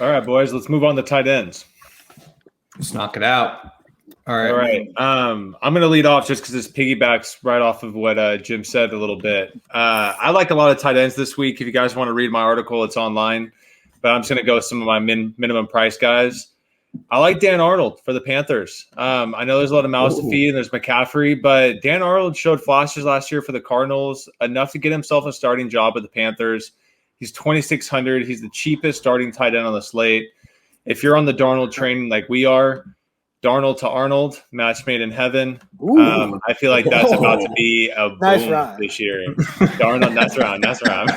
All right, boys, let's move on to tight ends. Let's knock it out. All right. I'm going to lead off just because this piggybacks right off of what Jim said a little bit. I like a lot of tight ends this week. If you guys want to read my article, it's online. But I'm just going to go with some of my minimum price guys. I like Dan Arnold for the Panthers. I know there's a lot of mouths to feed and there's McCaffrey, but Dan Arnold showed flashes last year for the Cardinals, enough to get himself a starting job with the Panthers. He's 2,600. He's the cheapest starting tight end on the slate. If you're on the Darnold train like we are, Darnold to Arnold, match made in heaven. I feel like that's about to be a boom this year. Darnold, that's around.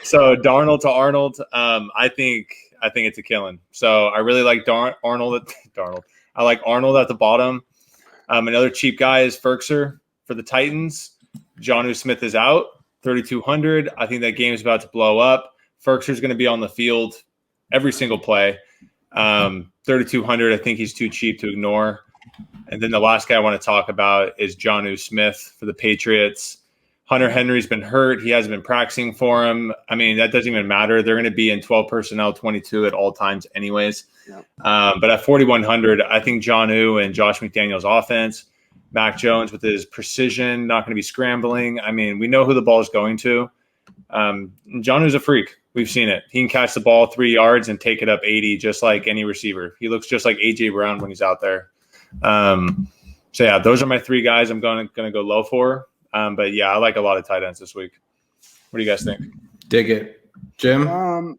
So Darnold to Arnold, I think it's a killing. So I really like Arnold. I like Arnold at the bottom. Another cheap guy is Ferkser for the Titans. Jonnu Smith is out, 3,200. I think that game is about to blow up. Ferkser's going to be on the field every single play. 3,200. I think he's too cheap to ignore. And then the last guy I want to talk about is Jonnu Smith for the Patriots. Hunter Henry's been hurt. He hasn't been practicing for him. I mean, that doesn't even matter. They're going to be in 12 personnel, 22 at all times anyways. Yep. But at 4,100, I think Jonnu and Josh McDaniels offense, Mac Jones with his precision, not going to be scrambling. I mean, we know who the ball is going to. Jonnu's a freak. We've seen it. He can catch the ball 3 yards and take it up 80, just like any receiver. He looks just like A.J. Brown when he's out there. So, yeah, those are my three guys I'm going to go low for. But, yeah, I like a lot of tight ends this week. What do you guys think? Dig it. Jim?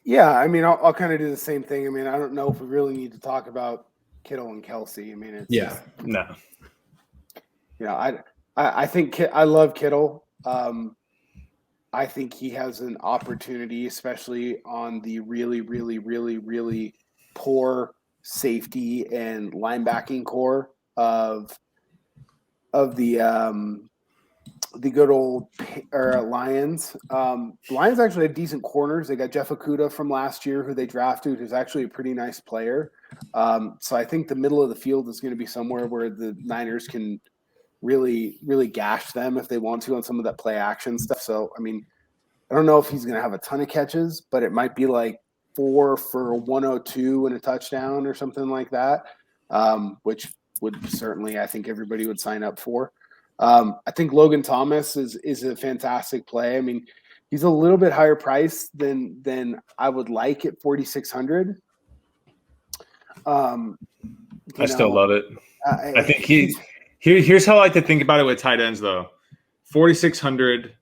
Yeah, I mean, I'll kind of do the same thing. I mean, I don't know if we really need to talk about Kittle and Kelsey. I mean, it's no. I think I love Kittle. I think he has an opportunity, especially on the really, really, really, really poor safety and linebacking core of the good old Lions. The Lions actually had decent corners. They got Jeff Okudah from last year, who they drafted, who's actually a pretty nice player. So I think the middle of the field is going to be somewhere where the Niners can really, really gash them if they want to on some of that play action stuff. So, I mean, I don't know if he's going to have a ton of catches, but it might be like 4 for 102 and a touchdown or something like that, which would certainly, I think everybody would sign up for. I think Logan Thomas is a fantastic play. I mean, he's a little bit higher price than I would like at 4,600. I still love it. I think here's how I like to think about it with tight ends, though. 4,600.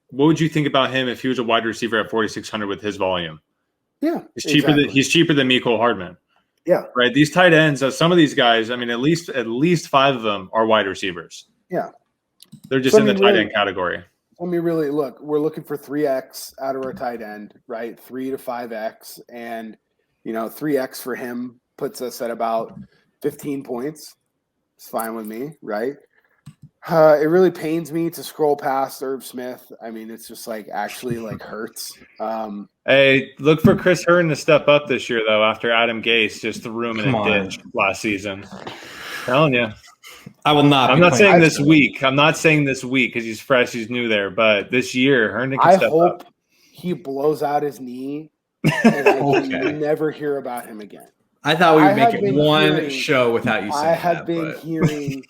What would you think about him if he was a wide receiver at 4,600 with his volume? Yeah, he's cheaper than Mecole Hardman. Yeah, right. These tight ends, some of these guys, I mean, at least 5 of them are wide receivers. Yeah, they're just in the tight end category. Let me really look. We're looking for 3x out of our tight end, right? 3 to 5x, and 3x for him puts us at about 15 points. It's fine with me, right? It really pains me to scroll past Irv Smith. I mean, it's just actually hurts. Hey, look for Chris Herndon to step up this year, though, after Adam Gase just threw him in a ditch last season. Telling you. I will not. I'm not saying this week. I'm not saying this week because he's fresh, he's new there. But this year, Herndon can step up. I hope he blows out his knee and I can never hear about him again. I thought we would make it one show without you saying that. I have been hearing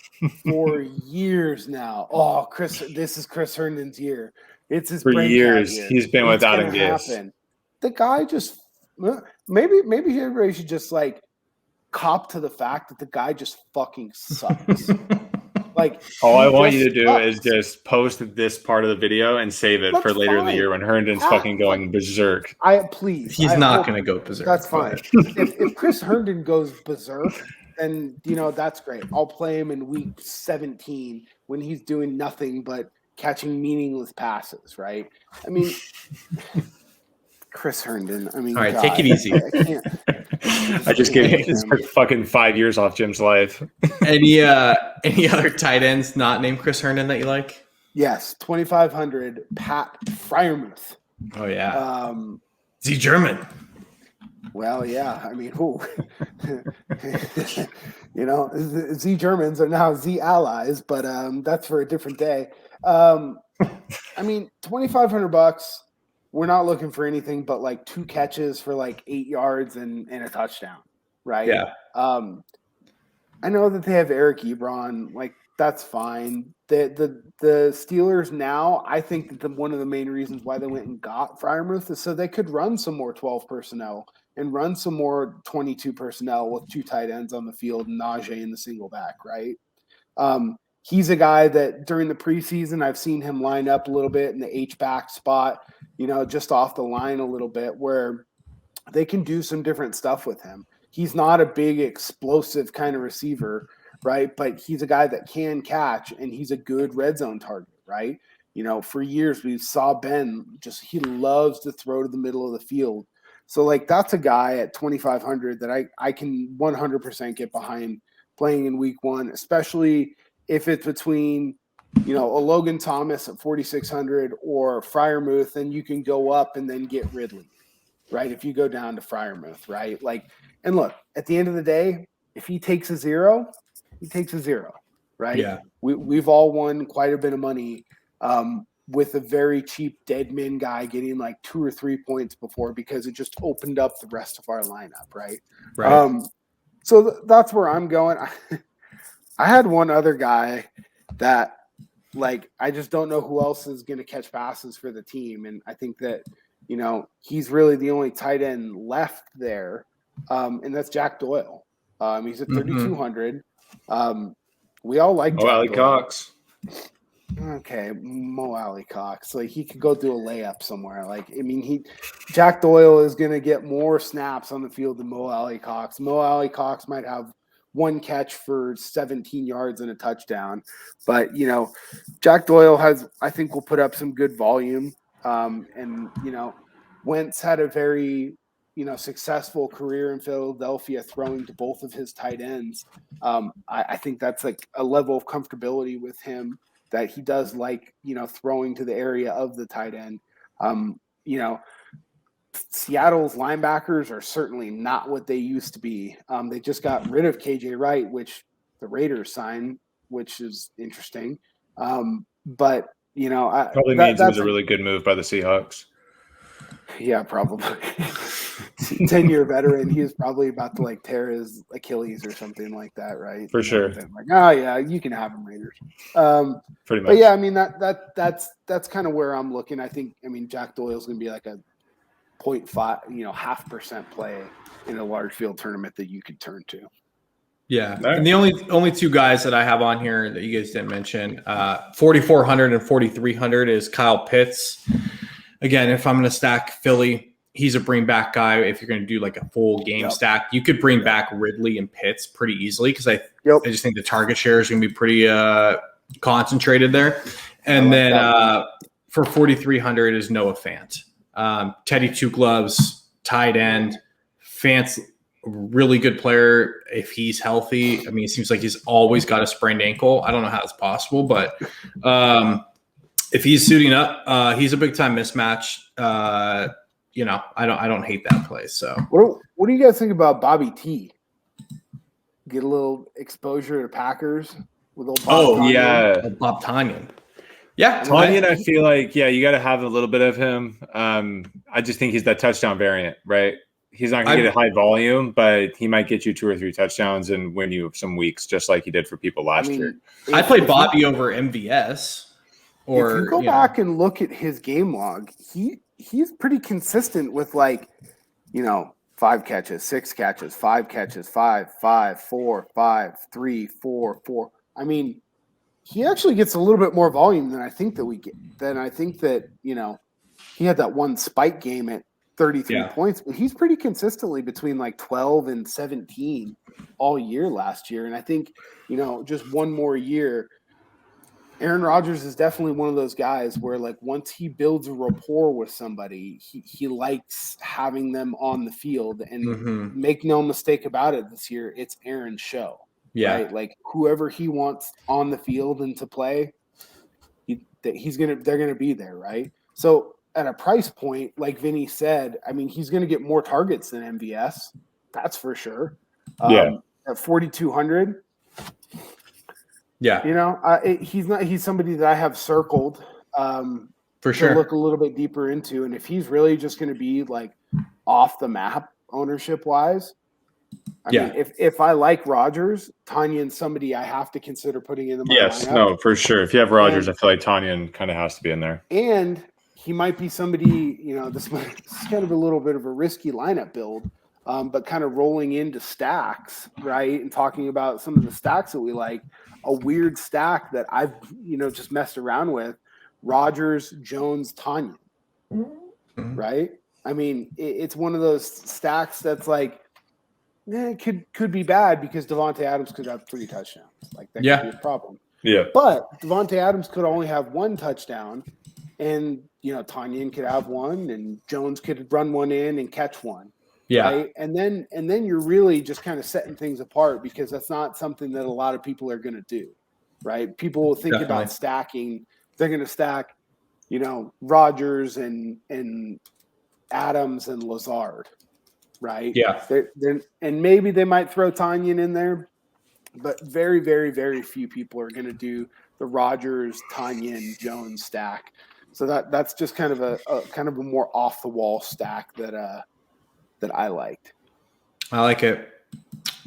for years now. Oh, this is Chris Herndon's year. It's his for years. He's been without a Gase. The guy just maybe everybody should just cop to the fact that the guy just fucking sucks. All I want you to do is just post this part of the video and save it for later in the year when Herndon's fucking going berserk. He's not going to go berserk. That's fine. if Chris Herndon goes berserk, then that's great. I'll play him in week 17 when he's doing nothing but catching meaningless passes. Right? I mean, Chris Herndon. I mean, all right, take it easy. I just gave fucking 5 years off Jim's life. Any other tight ends not named Chris Herndon that you like? Yes, 2,500. Pat Freiermuth. Oh yeah. Z German. Well, yeah. I mean, who? Z Germans are now Z allies, but that's for a different day. I mean, $2,500. we're not looking for anything but like 2 catches for like 8 yards and a touchdown, right? Yeah. I know that they have Eric Ebron, like that's fine. The Steelers now, I think that one of the main reasons why they went and got Freiermuth is so they could run some more 12 personnel and run some more 22 personnel with 2 tight ends on the field and Najee in the single back, right? He's a guy that during the preseason, I've seen him line up a little bit in the H-back spot, just off the line a little bit where they can do some different stuff with him. He's not a big explosive kind of receiver, right? But he's a guy that can catch, and he's a good red zone target, right? For years we saw Ben he loves to throw to the middle of the field. So like that's a guy at 2,500 that I can 100% get behind playing in week 1, especially if it's between, a Logan Thomas at 4,600 or Freiermuth, and you can go up and then get Ridley, right? If you go down to Freiermuth, right? Like, and look, at the end of the day, if he takes a 0, he takes a 0, right? Yeah. We've all won quite a bit of money with a very cheap dead men guy getting like 2 or 3 points before because it just opened up the rest of our lineup, right? Right. So that's where I'm going. I had one other guy that, like, I just don't know who else is going to catch passes for the team. And I think that, he's really the only tight end left there. And that's Jack Doyle. He's at 3,200. We all like Jack Alley Doyle. Cox. Okay, Mo Alley Cox. Like, he could go do a layup somewhere. Like, I mean, Jack Doyle is going to get more snaps on the field than Mo Alley Cox. Mo Alley Cox might have 1 catch for 17 yards and a touchdown. But, Jack Doyle I think will put up some good volume. And, Wentz had a very, successful career in Philadelphia throwing to both of his tight ends. I think that's like a level of comfortability with him that he does like, throwing to the area of the tight end. Seattle's linebackers are certainly not what they used to be. They just got rid of KJ Wright, which the Raiders signed, which is interesting. But Probably means it was a really good move by the Seahawks. Yeah, probably. 10-year veteran. He was probably about to like tear his Achilles or something like that, right? For sure. Like, oh yeah, you can have him, Raiders. Pretty much. But yeah, I mean that's kind of where I'm looking. I think Jack Doyle's going to be like a 0.5, 0.5% play in a large field tournament that you could turn to. Yeah, and the only 2 guys that I have on here that you guys didn't mention, 4,400 and 4,300 is Kyle Pitts. Again, if I'm going to stack Philly, he's a bring back guy. If you're going to do like a full game stack, you could bring back Ridley and Pitts pretty easily because I just think the target share is going to be pretty concentrated there. And then for 4,300 is Noah Fant. Teddy Two Gloves, tight end. Fant's really good player if he's healthy. I mean, it seems like he's always got a sprained ankle. I don't know how it's possible, but if he's suiting up, he's a big time mismatch. I don't hate that play. So what do you guys think about Bobby T? Get a little exposure to Packers with old Bob Tonyan. Yeah, Bob Tonyan. Yeah, Tonyan. I feel like you got to have a little bit of him. I just think he's that touchdown variant, right? He's not going to get a high volume, but he might get you 2 or 3 touchdowns and win you some weeks, just like he did for people last year. I played Bobby over MVS. If you go back and look at his game log, he's pretty consistent with 5 catches, 6 catches, 5 catches, 5, 4, 5, 3, 4, 4. I mean, he actually gets a little bit more volume than I think that we get. Then I think that, he had that one spike game at 33 points, but he's pretty consistently between 12 and 17 all year last year. And I think, just one more year, Aaron Rodgers is definitely one of those guys where once he builds a rapport with somebody, he likes having them on the field. And make no mistake about it, this year it's Aaron's show. Yeah. Right? Whoever he wants on the field and to play, they're gonna be there, right? So at a price point, like Vinnie said, I mean, he's gonna get more targets than MVS, that's for sure. At 4,200. Yeah. He's somebody that I have circled For sure. to look a little bit deeper into. And if he's really just going to be like off the map ownership wise, I mean, if I like Rodgers, Tanyan's somebody I have to consider putting in my lineup. No, for sure. If you have Rodgers, I feel like Tanyan kind of has to be in there. And he might be somebody, this is kind of a little bit of a risky lineup build, but kind of rolling into stacks, right? And talking about some of the stacks that we like, a weird stack that I've, just messed around with, Rodgers, Jones, Tanyan, right? I mean, it's one of those stacks that's like, it could be bad because Devontae Adams could have 3 touchdowns. Like that could be a problem. Yeah. But Devontae Adams could only have 1 touchdown, and Tanyan could have 1, and Jones could run 1 in and catch 1. Yeah. Right. And then you're really just kind of setting things apart because that's not something that a lot of people are going to do. Right. People will think about stacking. They're going to stack, Rodgers and Adams and Lazard. Right. Yeah. And maybe they might throw Tanyan in there, but very, very, very few people are going to do the Rodgers, Tanyan, Jones stack. So that's just kind of a more off the wall stack that I liked. I like it.